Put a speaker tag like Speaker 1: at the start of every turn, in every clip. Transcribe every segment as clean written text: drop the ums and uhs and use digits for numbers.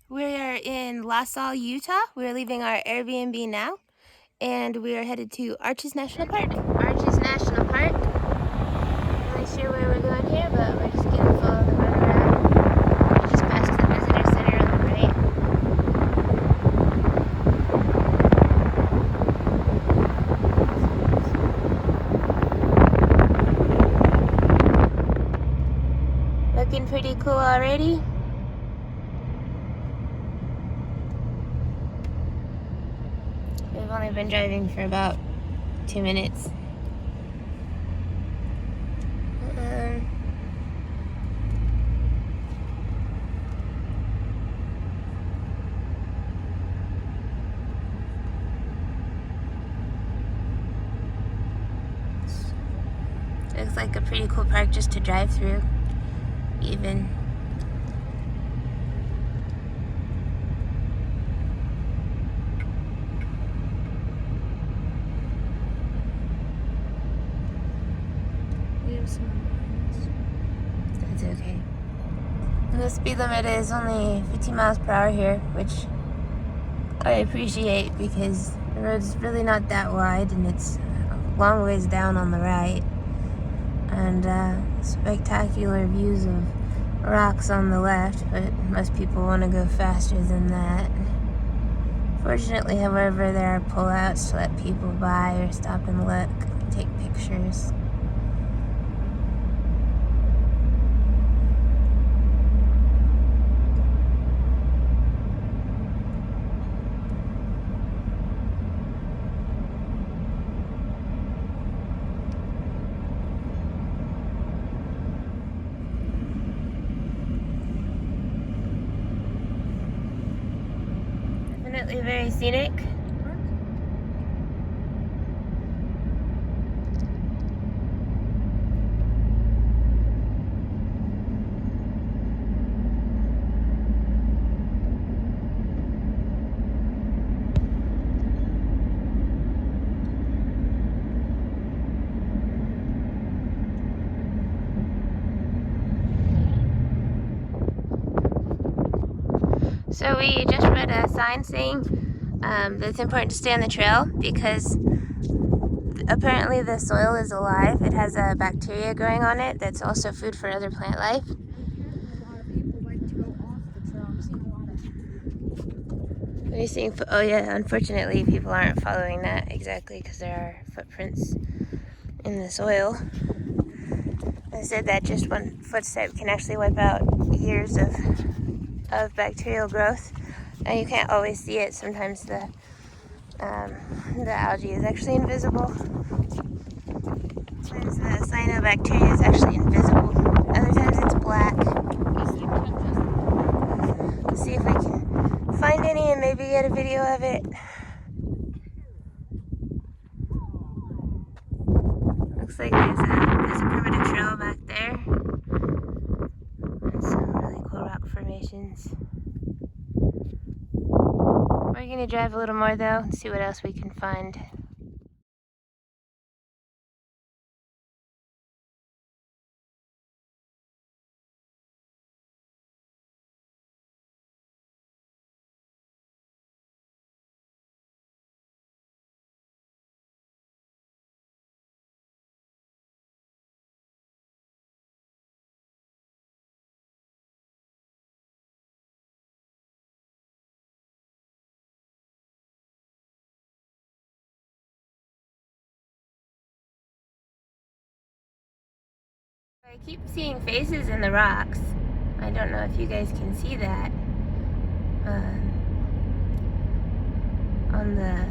Speaker 1: We're in La Salle, Utah. We're leaving our Airbnb now, and we are headed to Arches National Park. Arches National Park. Not really sure where we're going here, but we're just gonna follow the road around. We just passed the visitor center on the right. Looking pretty cool already. We've only been driving for about 2 minutes. Looks like a pretty cool park just to drive through, even. That's okay. And the speed limit is only 15 miles per hour here, which I appreciate because the road's really not that wide and it's a long ways down on the right. And spectacular views of rocks on the left, but most people want to go faster than that. Fortunately, however, there are pullouts to let people by or stop and look and take pictures. Definitely very scenic. So we just read a sign saying that it's important to stay on the trail because apparently the soil is alive. It has a bacteria growing on it that's also food for other plant life.
Speaker 2: A lot of people like to go off the trail. I'm seeing a lot of...
Speaker 1: Are you seeing? Oh yeah, unfortunately people aren't following that exactly because there are footprints in the soil. They said that just one footstep can actually wipe out years of bacterial growth, and you can't always see it. Sometimes the algae is actually invisible. Sometimes the cyanobacteria is actually invisible. Other times it's black. Let's see if we can find any and maybe get a video of it. Looks like there's a primitive trail back there. And some really cool rock formations. We're going to drive a little more though and see what else we can find. I keep seeing faces in the rocks. I don't know if you guys can see that. On the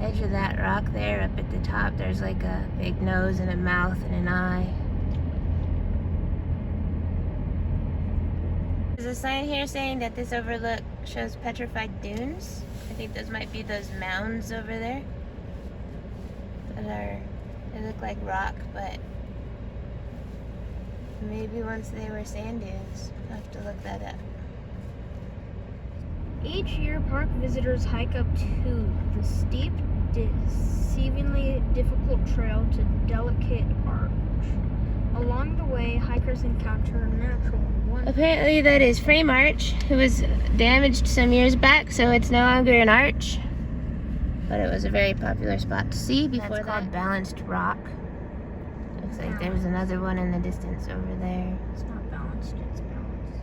Speaker 1: edge of that rock there, up at the top, there's like a big nose and a mouth and an eye. There's a sign here saying that this overlook shows Petrified Dunes. I think those might be those mounds over there. They look like rock, but maybe once they were sand dunes. I'll have to look that up.
Speaker 2: Each year, park visitors hike up to the steep, deceivingly difficult trail to Delicate Arch. Along the way, hikers encounter natural one.
Speaker 1: Apparently that is Frame Arch. It was damaged some years back, so it's no longer an arch. But it was a very popular spot to see before that. It's called Balanced Rock. Looks like there's another one in the distance over there.
Speaker 2: It's not balanced, it's balanced.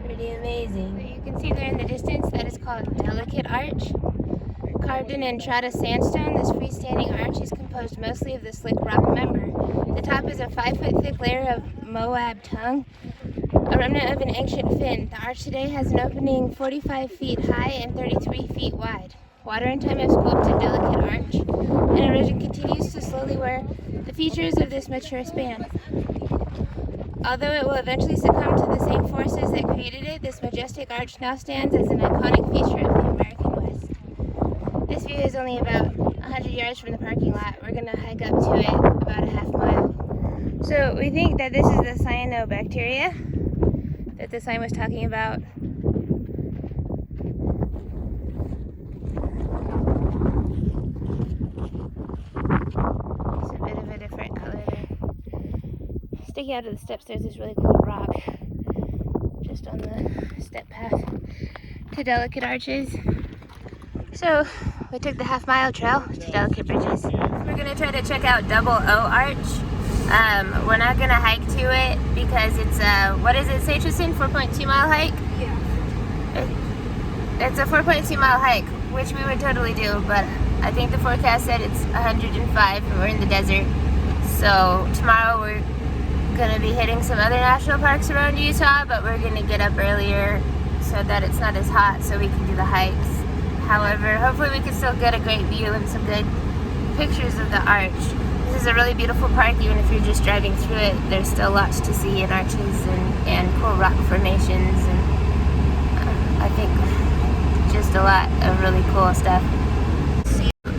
Speaker 1: Pretty amazing. So you can see there in the distance that is called Delicate Arch. Carved in Entrada sandstone, this freestanding arch is composed mostly of the slick rock member. The top is a 5-foot thick layer of Moab tongue, a remnant of an ancient fin. The arch today has an opening 45 feet high and 33 feet wide. Water and time have sculpted Delicate Arch, and erosion continues to slowly wear the features of this mature span. Although it will eventually succumb to the same forces that created it, this majestic arch now stands as an iconic feature of the American West. This view is only about 100 yards from the parking lot. We're going to hike up to it about a half mile. So we think that this is the cyanobacteria that the sign was talking about. It's a bit of a different color there. Sticking out of the steps, there's this really cool rock just on the step path to Delicate Arches. So we took the half-mile trail to Delicate Bridges. We're gonna try to check out Double O Arch. We're not gonna hike to it because it's what is it, say Tristan, 4.2 mile hike?
Speaker 2: Yeah.
Speaker 1: It's a 4.2 mile hike, which we would totally do, but I think the forecast said it's 105 and we're in the desert. So tomorrow we're gonna be hitting some other national parks around Utah, but we're gonna get up earlier so that it's not as hot so we can do the hikes. However, hopefully we can still get a great view and some good pictures of the arch. This is a really beautiful park, even if you're just driving through it. There's still lots to see in arches and cool rock formations, and I think just a lot of really cool stuff.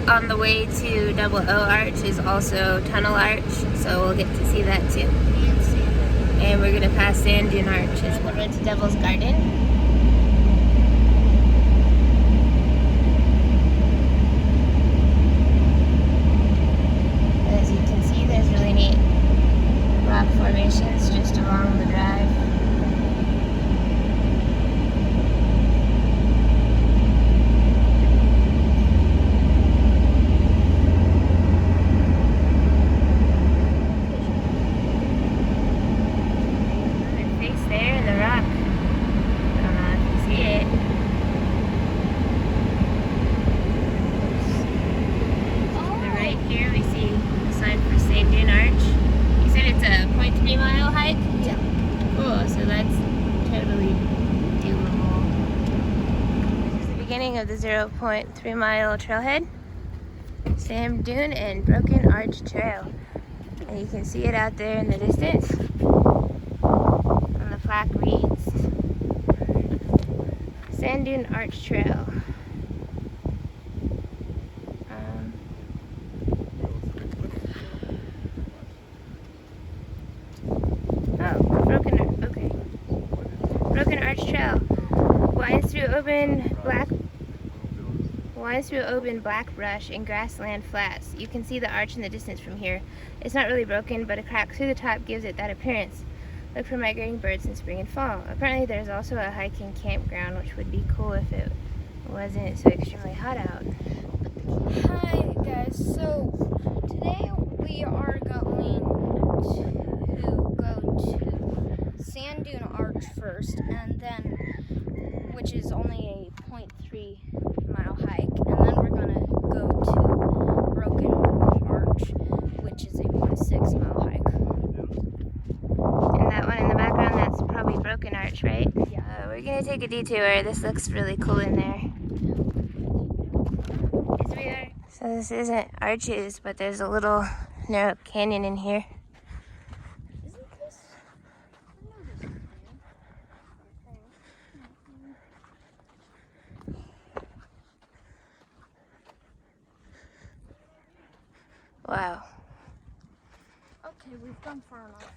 Speaker 1: On the way to Double O Arch is also Tunnel Arch, so we'll get to see that too. And we're gonna pass Sand Dune Arch. It's the road to Devil's Garden. As you can see, there's really neat rock formations just along the drive. Of the 0.3 mile trailhead, Sand Dune and Broken Arch Trail, and you can see it out there in the distance. And the plaque reads Sand Dune Arch Trail. Broken Arch Trail winds through open black brush and grassland flats. You can see the arch in the distance from here. It's not really broken, but a crack through the top gives it that appearance. Look for migrating birds in spring and fall. Apparently there's also a hiking campground, which would be cool if it wasn't so extremely hot out.
Speaker 2: Hi guys, so today we are going to go to Sand Dune Arch first, and then, which is only a 0.3 mile hike, and then we're gonna go to Broken Arch, which is a 0.6 mile hike.
Speaker 1: And that one in the background, that's probably Broken Arch, right?
Speaker 2: Yeah.
Speaker 1: We're gonna take a detour. This looks really cool in there. So this isn't arches, but there's a little narrow canyon in here.
Speaker 2: Isn't this?
Speaker 1: Wow.
Speaker 2: Okay, we've gone far enough.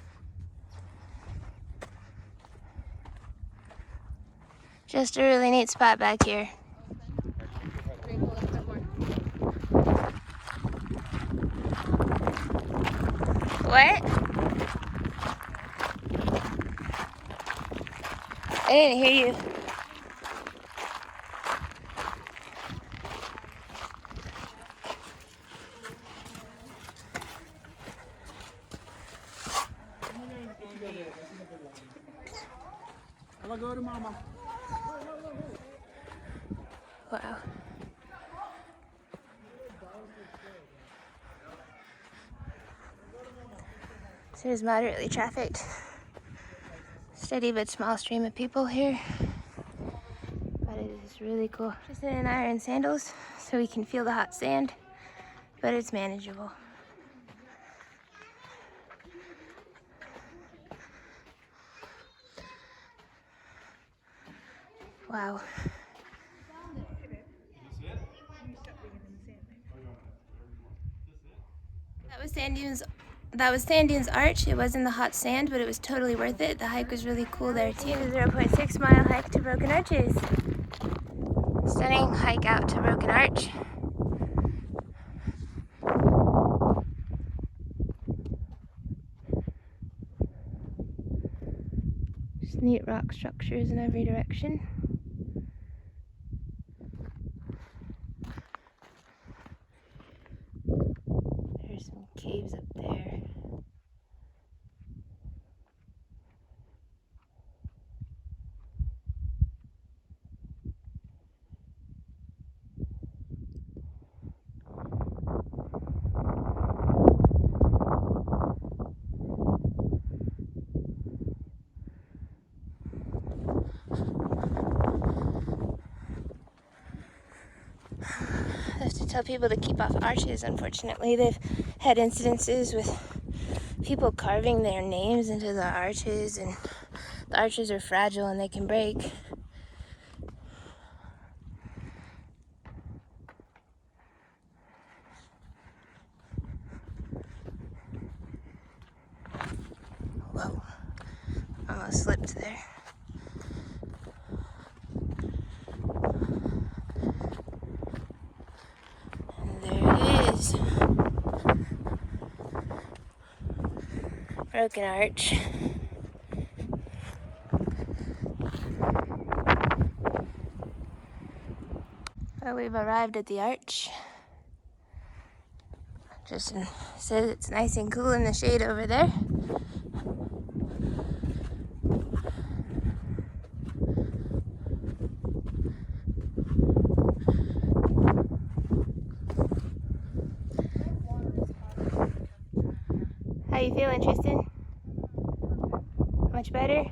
Speaker 1: Just a really neat spot back here. What? I didn't hear you.
Speaker 3: I'll go to mama.
Speaker 1: Wow. So there's moderately trafficked. Steady but small stream of people here. But it is really cool. Tristan and I are in sandals so we can feel the hot sand, but it's manageable. Wow. That was Sand Dunes Arch. It was in the hot sand, but it was totally worth it. The hike was really cool there too. It's a 0.6 mile hike to Broken Arches. Stunning hike out to Broken Arch. Just neat rock structures in every direction. There's some caves up there. I have to tell people to keep off arches. Unfortunately, they've had incidences with people carving their names into the arches, and the arches are fragile and they can break. Whoa, almost slipped there. And there it is. Broken Arch. Well, we've arrived at the arch. Justin says it's nice and cool in the shade over there. How you feeling, Tristan? Much better?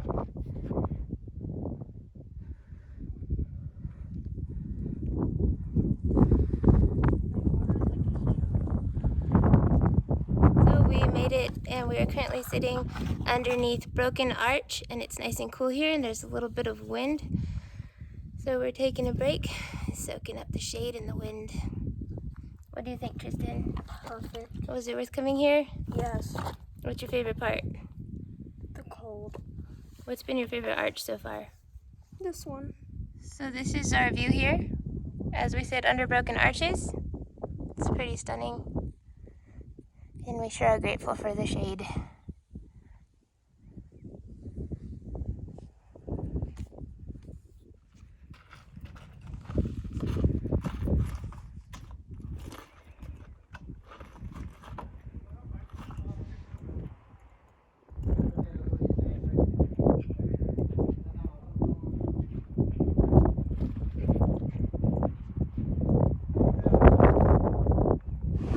Speaker 1: So we made it, and we are currently sitting underneath Broken Arch, and it's nice and cool here, and there's a little bit of wind. So we're taking a break, soaking up the shade and the wind. What do you think, Tristan?
Speaker 2: Perfect.
Speaker 1: Was it worth coming here?
Speaker 2: Yes.
Speaker 1: What's your favorite part?
Speaker 2: The cold.
Speaker 1: What's been your favorite arch so far?
Speaker 2: This one.
Speaker 1: So this is our view here, as we sit under Broken Arches. It's pretty stunning, and we sure are grateful for the shade.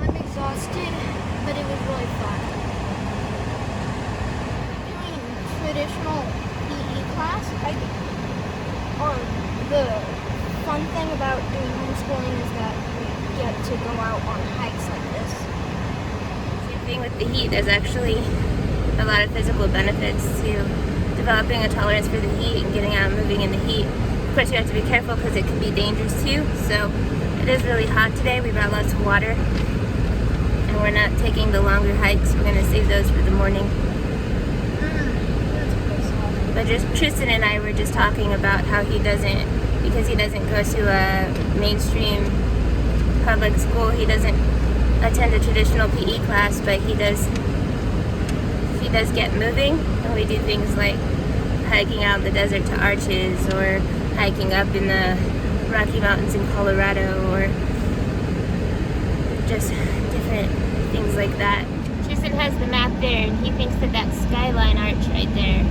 Speaker 2: I'm exhausted, but it was really fun. Doing traditional PE class, or the fun thing about doing homeschooling is that we get to go out on hikes like this.
Speaker 1: Same thing with the heat. There's actually a lot of physical benefits to developing a tolerance for the heat and getting out and moving in the heat. Of course, you have to be careful because it can be dangerous too. So it is really hot today. We brought lots of water, and we're not taking the longer hikes. We're going to save those for the morning. But just Tristan and I were just talking about how because he doesn't go to a mainstream public school, he doesn't attend a traditional PE class, but he does does get moving, and we do things like hiking out in the desert to arches, or hiking up in the Rocky Mountains in Colorado, or just different things like that. Tristan has the map there, and he thinks that that's Skyline Arch right there.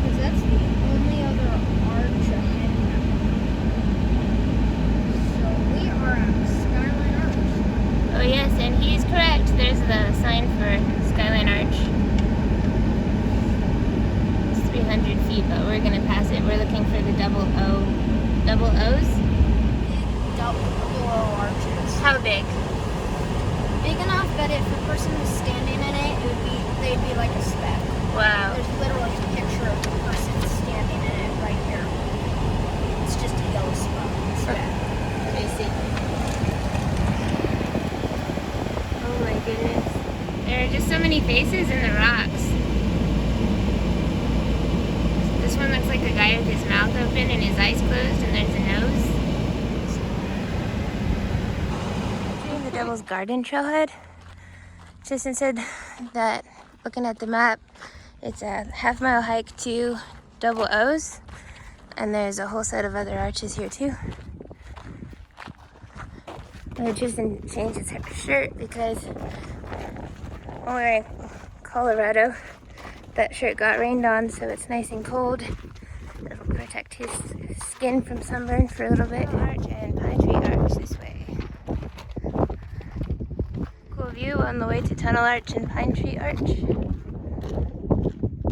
Speaker 2: Because that's the only other arch ahead now. So we are at Skyline Arch.
Speaker 1: Oh yes, and he's correct. There's the sign for Skyline Arch. It's 300 feet, but we're gonna pass it. We're looking for the double O's?
Speaker 2: Double O arches.
Speaker 1: How big?
Speaker 2: Big enough that if a person was standing in it, they'd be like a speck.
Speaker 1: Wow.
Speaker 2: There's literally a picture of the person standing in it right here. It's just a yellow speck.
Speaker 1: Let me see. Oh my goodness. There are just so many faces in the rocks. This one looks like a guy with his mouth open and his eyes closed, and there's a nose. Doing the Devil's Garden Trailhead. Tristan said that, looking at the map, it's a half-mile hike to double O's, and there's a whole set of other arches here too. And Tristan changed his shirt because when we were in Colorado, that shirt got rained on, so it's nice and cold. It'll protect his skin from sunburn for a little bit. Arch and Pine Tree Arch this way. Cool view on the way to Tunnel Arch and Pine Tree Arch.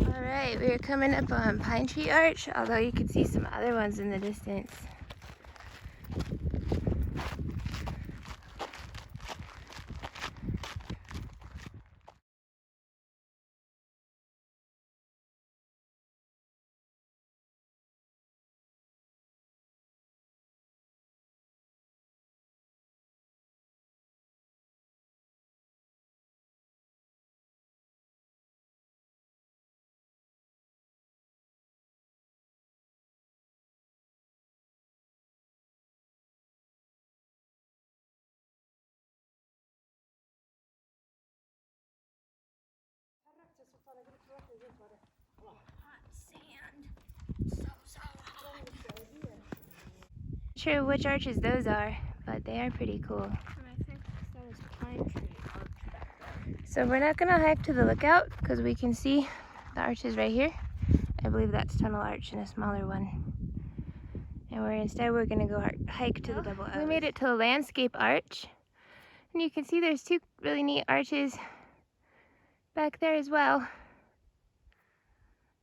Speaker 1: Alright, we're coming up on Pine Tree Arch, although you can see some other ones in the distance.
Speaker 2: Hot sand. So hot.
Speaker 1: Not sure which arches those are, but they are pretty cool.
Speaker 2: And I think that is Pine Tree Arch back there.
Speaker 1: So we're not gonna hike to the lookout because we can see the arches right here. I believe that's Tunnel Arch and a smaller one. And we're gonna go hike to the double O's. We made it to the Landscape Arch, and you can see there's two really neat arches back there as well.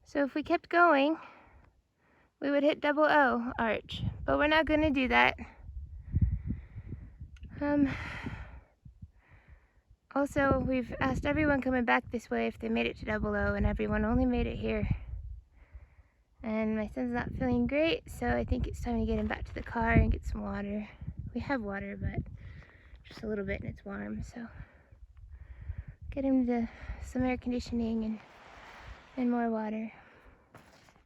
Speaker 1: So if we kept going, we would hit double O Arch, but we're not gonna do that. Also, we've asked everyone coming back this way if they made it to double O, and everyone only made it here. And my son's not feeling great, so I think it's time to get him back to the car and get some water. We have water, but just a little bit and it's warm, so get him to some air conditioning and more water.